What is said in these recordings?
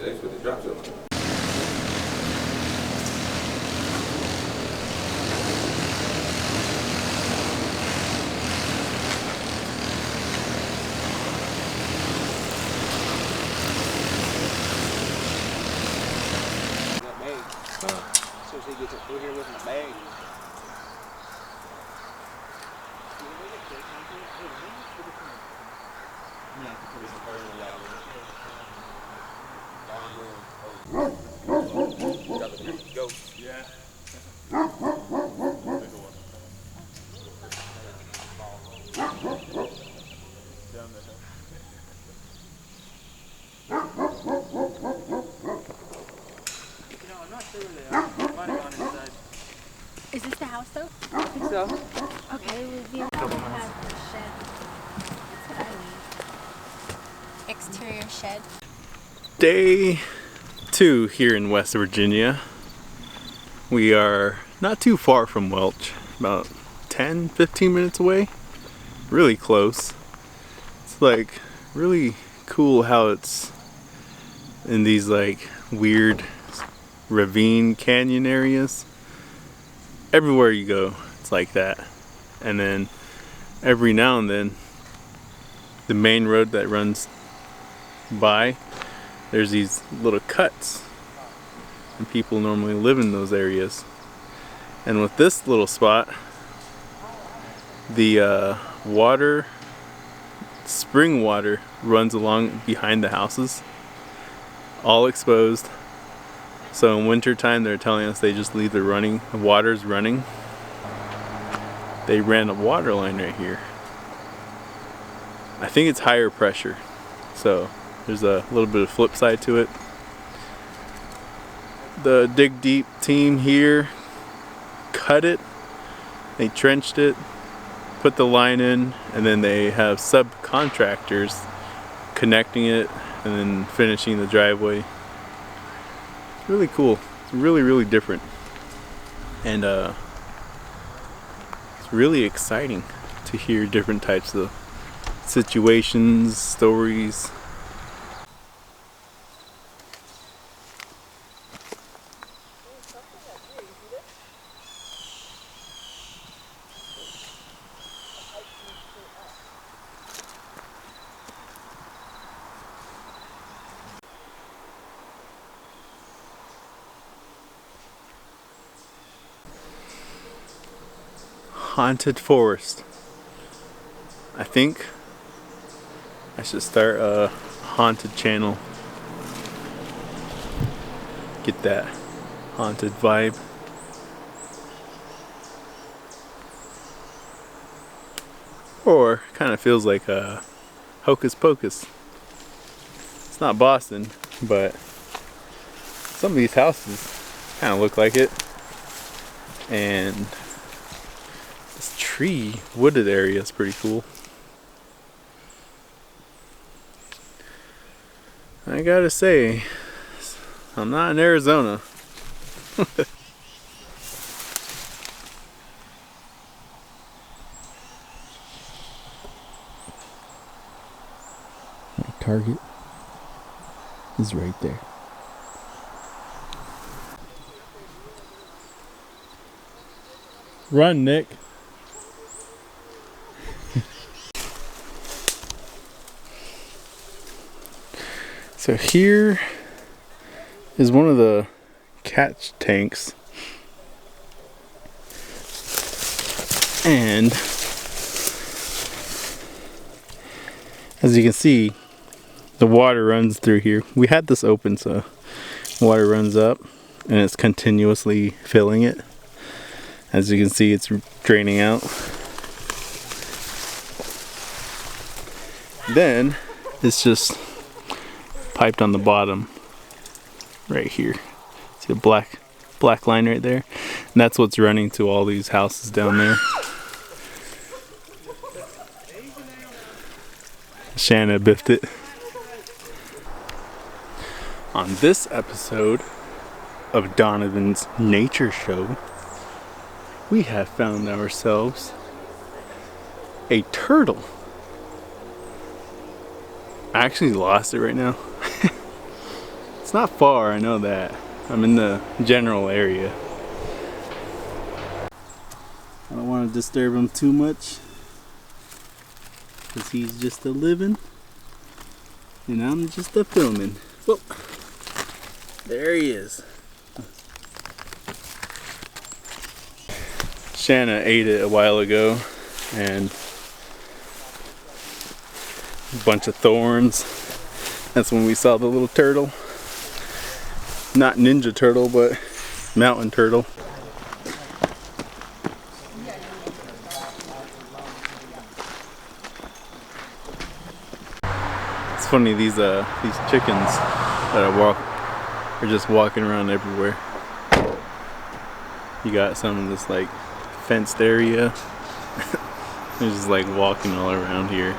States with the drop zone. So he gets it through here with my bag. Go. Yeah. I'm not sure where they are. Might have gone inside. Is this the house though? I think so. Okay, we'll be able to have the shed. That's what I need. Exterior shed. Day 2 here in West Virginia. We are not too far from Welch, about 10-15 minutes away. Really close. It's like really cool how it's in these like weird ravine canyon areas. Everywhere you go, it's like that. And then every now and then, the main road that runs by, there's these little cuts, and people normally live in those areas. And with this little spot, the water, spring water, runs along behind the houses, all exposed. So in winter time, they're telling us they just leave the water's running. They ran a water line right here. I think it's higher pressure, so there's a little bit of flip side to it. The Dig Deep team here cut it, they trenched it, put the line in, and then they have subcontractors connecting it and then finishing the driveway. It's really cool. It's really different, and it's really exciting to hear different types of situations, stories. Haunted forest. I think I should start a haunted channel. Get that haunted vibe. Or kind of feels like a hocus pocus. It's not Boston, but some of these houses kind of look like it. And this tree wooded area is pretty cool. I gotta say, I'm not in Arizona. My target is right there. Run, Nick. So here is one of the catch tanks, and as you can see, the water runs through here. We had this open, so water runs up and it's continuously filling it. As you can see, it's draining out. Then it's just piped on the bottom right here. See a black line right there? And that's what's running to all these houses down there. Shanna biffed it. On this episode of Donovan's Nature Show, we have found ourselves a turtle. I actually lost it right now. It's It's not far, I know that. I'm in the general area. I don't want to disturb him too much, because he's just a living and I'm just a filming. Whoa. There he is. Shanna ate it a while ago, and a bunch of thorns. That's when we saw the little turtle. Not ninja turtle, but mountain turtle. It's funny, these chickens that are just walking around everywhere. You got some in this like fenced area. They're just like walking all around here.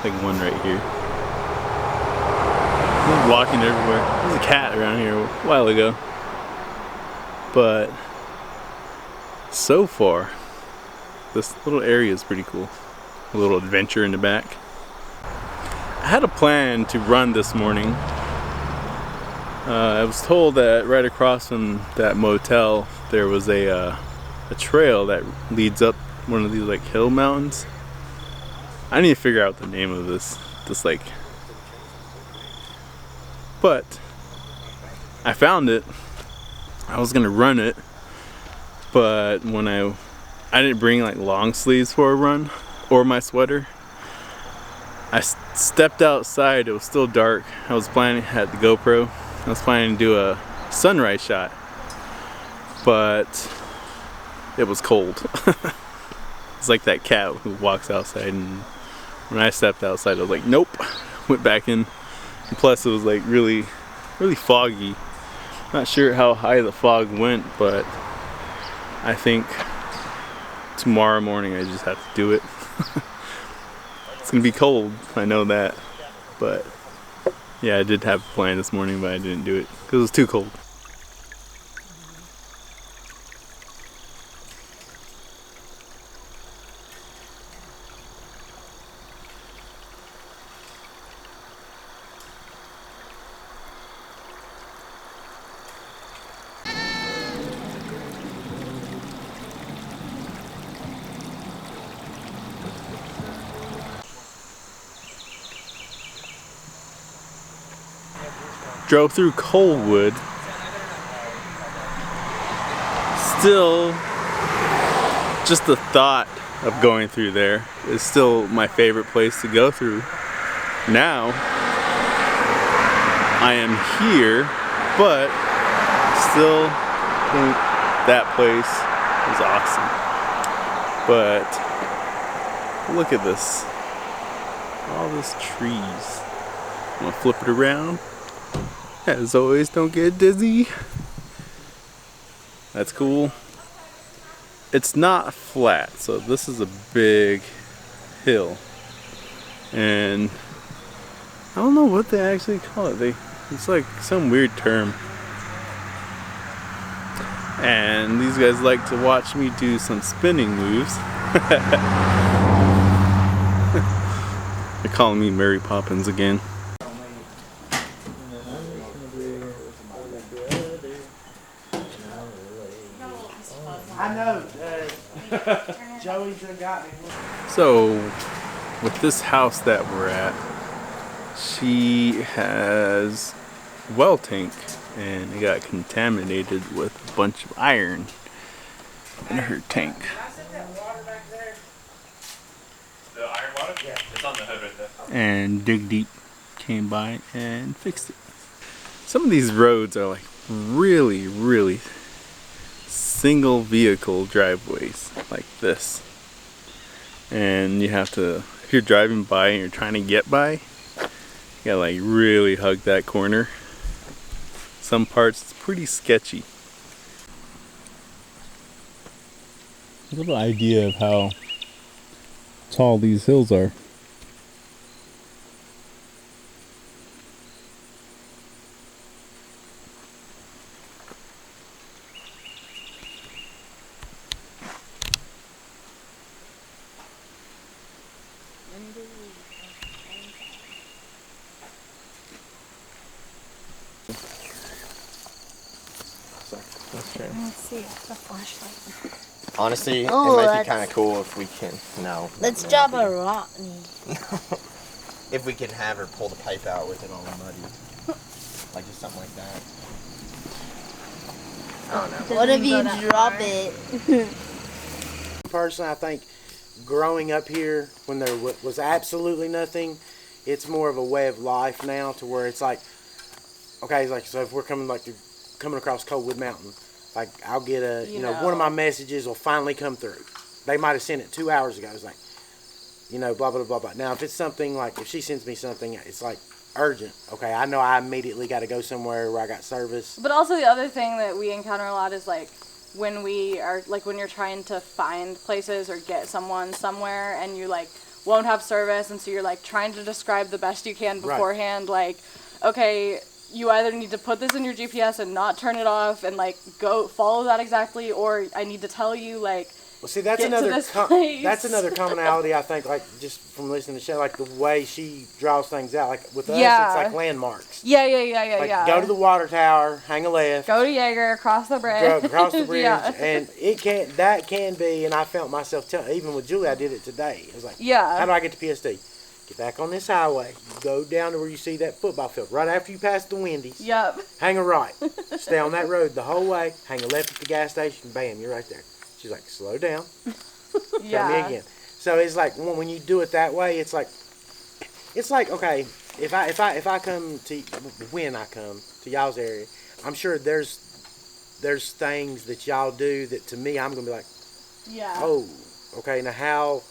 Like one right here. They're walking everywhere. There's a cat around here a while ago. But so far, this little area is pretty cool. A little adventure in the back. I had a plan to run this morning. I was told that right across from that motel there was a trail that leads up one of these like hill mountains. I need to figure out the name of this like, but I found it. I was gonna run it, but when I didn't bring like long sleeves for a run or my sweater. I stepped outside, it was still dark. I was planning, had the GoPro, I was planning to do a sunrise shot, but it was cold. It's like that cat who walks outside, and when I stepped outside I was like nope, went back in. And plus it was like really foggy. Not sure how high the fog went, but I think tomorrow morning I just have to do it. It's gonna be cold, I know that, but yeah, I did have a plan this morning, but I didn't do it because it was too cold. Drove through Coalwood. Still, just the thought of going through there is still my favorite place to go through. Now, I am here, but still think that place is awesome. But look at this. All these trees. I'm gonna flip it around. As always, don't get dizzy. That's cool. It's not flat, so this is a big hill. And I don't know what they actually call it. It's like some weird term. And these guys like to watch me do some spinning moves. They're calling me Mary Poppins again. I know, Joey's done got me. So, with this house that we're at, she has a well tank, and it got contaminated with a bunch of iron in her tank. The iron water? Yeah. It's on the hood right there. And Dig Deep came by and fixed it. Some of these roads are like really single vehicle driveways like this, and you have to, if you're driving by and you're trying to get by, you gotta like really hug that corner. Some parts it's pretty sketchy. A little idea of how tall these hills are. Let me see the flashlight. Honestly, Oh, it might be that's- kind of cool if we can. No. Let's no, drop no. a rock. If we could have her pull the pipe out with it all muddy. Like just something like that. I don't know. What if you drop it? Personally, I think growing up here when there was absolutely nothing, it's more of a way of life now to where it's like, okay, like so if we're coming across Coldwood Mountain, like I'll get a one of my messages will finally come through. They might have sent it 2 hours ago. It's like, blah blah blah blah. Now if it's something like if she sends me something, it's like urgent. Okay, I know I immediately got to go somewhere where I got service. But also the other thing that we encounter a lot is like when you're trying to find places or get someone somewhere and you like won't have service, and so you're like trying to describe the best you can beforehand. Like, okay, you either need to put this in your GPS and not turn it off and like go follow that exactly, or I need to tell you like. Well, see, that's That's another commonality, I think, like, just from listening to the show, like, the way she draws things out. Like, with us, it's like landmarks. Yeah, Like, go to the water tower, hang a left. Go to Jaeger, cross the bridge. Go across the bridge. Yeah. And that can be, and I felt myself, even with Julie, I did it today. It was like, Yeah. how do I get to PSD? Get back on this highway. Go down to where you see that football field. Right after you pass the Wendy's. Yep. Hang a right. Stay on that road the whole way. Hang a left at the gas station. Bam, you're right there. She's like, slow down. Yeah. Tell me again. So it's like when you do it that way, it's like okay, if I come to when I come to y'all's area, I'm sure there's things that y'all do that to me I'm gonna be like, Yeah. oh, okay, now how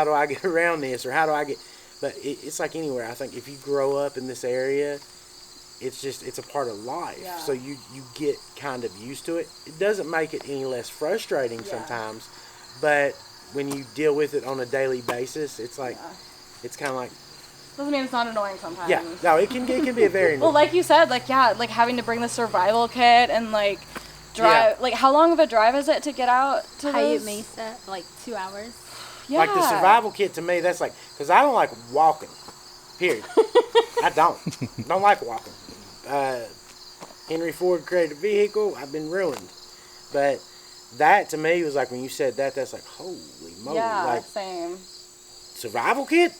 do I get around this, or how do I get? But it's like anywhere. I think if you grow up in this area, it's a part of life. Yeah. So you get kind of used to it. It doesn't make it any less frustrating sometimes, but when you deal with it on a daily basis, it's like it's kind of like. Doesn't mean it's not annoying sometimes. Yeah, no, it can be a very well, like you said, like having to bring the survival kit and like drive. Like, how long of a drive is it to get out to Hayat those? Mesa, like 2 hours. Yeah. Like the survival kit to me, that's like because I don't like walking. Period. I don't like walking. Henry Ford created a vehicle. I've been ruined. But that to me was like when you said that. That's like holy moly. Yeah, like same. survival kit.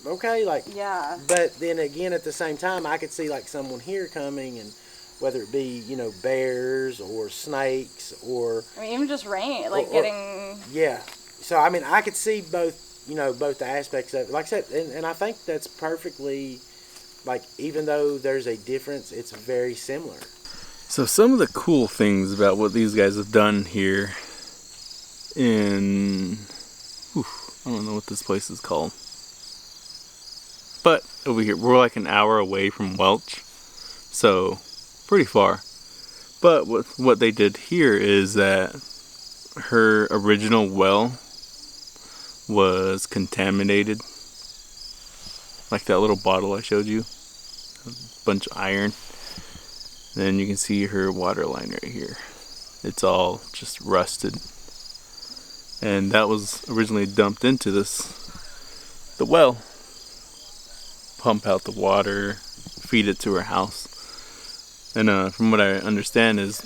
Okay, like Yeah. But then again, at the same time, I could see like someone here coming, and whether it be bears or snakes or I mean, even just rain, like getting. yeah. So I mean, I could see both the aspects of it. Like I said, and I think that's perfectly. Like, even though there's a difference, it's very similar. So some of the cool things about what these guys have done here in, I don't know what this place is called. But over here, we're like an hour away from Welch, so pretty far. But what they did here is that her original well was contaminated. Like that little bottle I showed you, a bunch of iron. Then you can see her water line right here. It's all just rusted. And that was originally dumped into the well. Pump out the water, feed it to her house. And from what I understand is,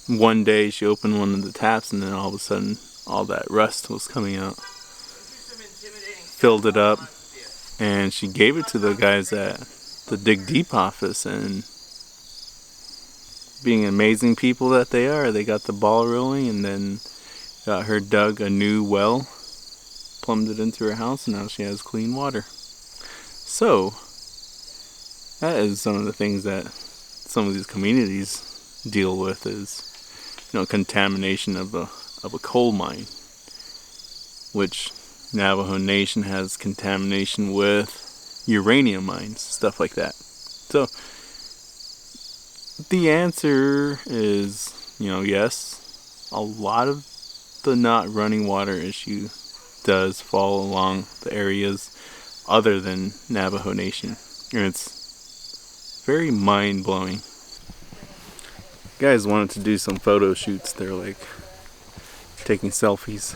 one day she opened one of the taps and then all of a sudden all that rust was coming out. Filled it up. And she gave it to the guys at the Dig Deep office, and being amazing people that they are, they got the ball rolling and then got her dug a new well, plumbed it into her house, and now she has clean water. So, that is some of the things that some of these communities deal with is, contamination of a coal mine, which Navajo Nation has contamination with uranium mines, stuff like that. So the answer is, yes, a lot of the not running water issue does fall along the areas other than Navajo Nation. And it's very mind-blowing. Guys wanted to do some photo shoots. They're like taking selfies.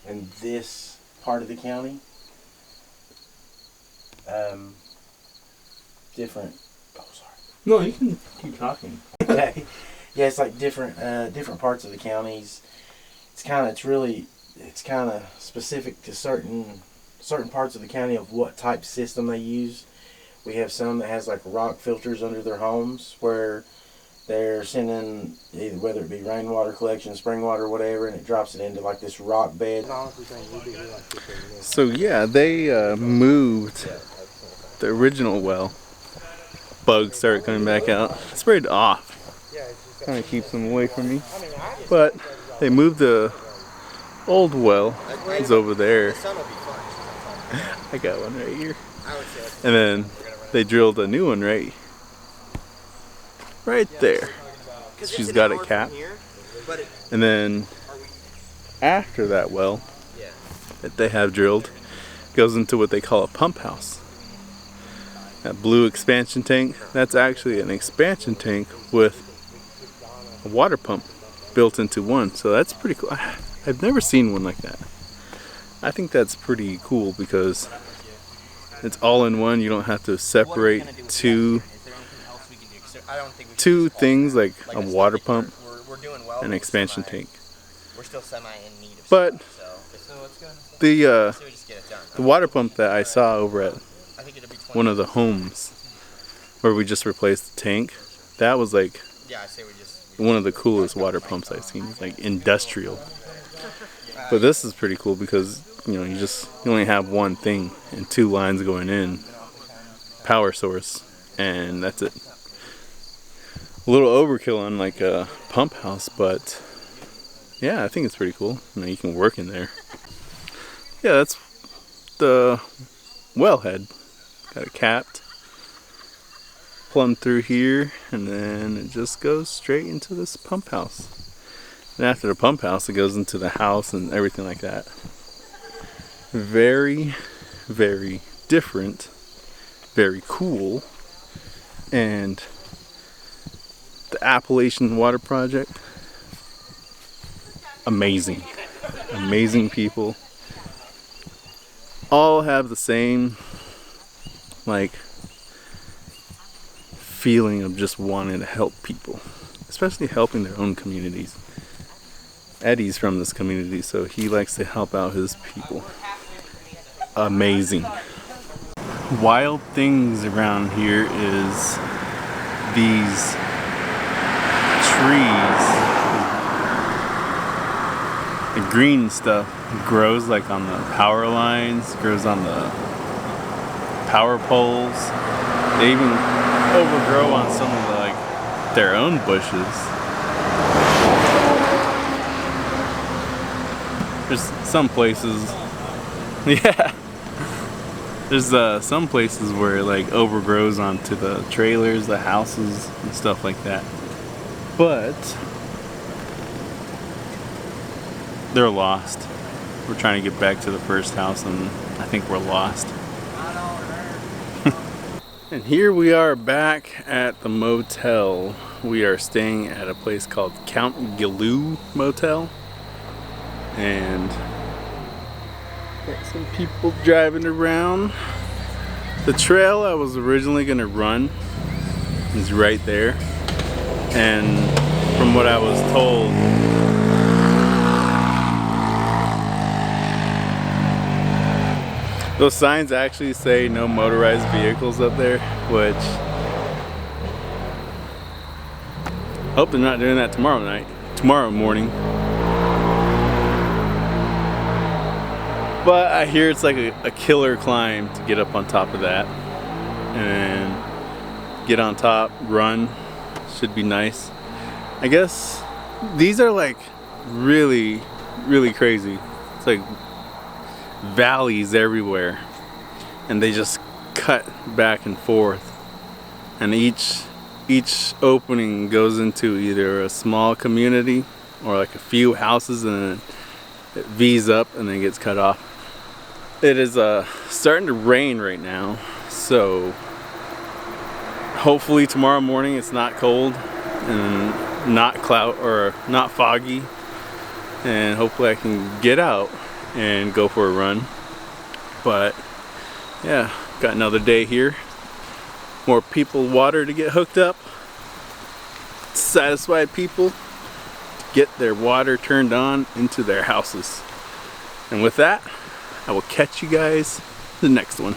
And this part of the county, different. Oh, sorry. No, you can keep talking. Okay. Yeah, it's like different parts of the counties. It's kind of specific to certain parts of the county of what type system they use. We have some that has like rock filters under their homes where they're sending either, whether it be rainwater collection, spring water, whatever, and it drops it into like this rock bed. So yeah, they moved the original well. Bugs started coming back out. I sprayed it off. Kind of keeps them away from me. But they moved the old well. It's over there. I got one right here. And then they drilled a new one right there. She's got it capped. And then after that well that they have drilled goes into what they call a pump house. That blue expansion tank, that's actually an expansion tank with a water pump built into one. So that's pretty cool. I've never seen one like that. I think that's pretty cool because it's all in one. You don't have to separate two things like a water pump and an expansion tank. But the water pump that I saw over at one of the homes where we just replaced the tank, that was like one of the coolest water pumps I've seen. It's like industrial. But this is pretty cool because you only have one thing and two lines going in, power source, and that's it. A little overkill on like a pump house, but yeah, I think it's pretty cool. You can work in there. Yeah, that's the wellhead. Got it capped, plumbed through here, and then it just goes straight into this pump house. And after the pump house, it goes into the house and everything like that. Very, very different, very cool. And the Appalachian Water Project, amazing. Amazing people. All have the same like feeling of just wanting to help people, especially helping their own communities. Eddie's from this community, so he likes to help out his people. Amazing. Wild things around here is these trees. The green stuff grows like on the power lines, grows on the power poles. They even overgrow on some of their own bushes. There's some places, yeah. There's some places where it overgrows onto the trailers, the houses, and stuff like that. But they're lost. We're trying to get back to the first house, and I think we're lost. And here we are back at the motel. We are staying at a place called Count Gilou Motel. And got some people driving around. The trail I was originally going to run is right there. And from what I was told, those signs actually say no motorized vehicles up there, which hope they're not doing that tomorrow morning. But I hear it's like a killer climb to get up on top of that. And get on top, run, should be nice. I guess these are really, really crazy. It's like valleys everywhere, and they just cut back and forth, and each opening goes into either a small community or a few houses, and then it V's up and then gets cut off. It is starting to rain right now, so hopefully tomorrow morning it's not cold and not cloud or not foggy, and hopefully I can get out and go for a run. But yeah, Got another day here. More people, water to get hooked up. Satisfied people get their water turned on into their houses. And with that, I will catch you guys the next one.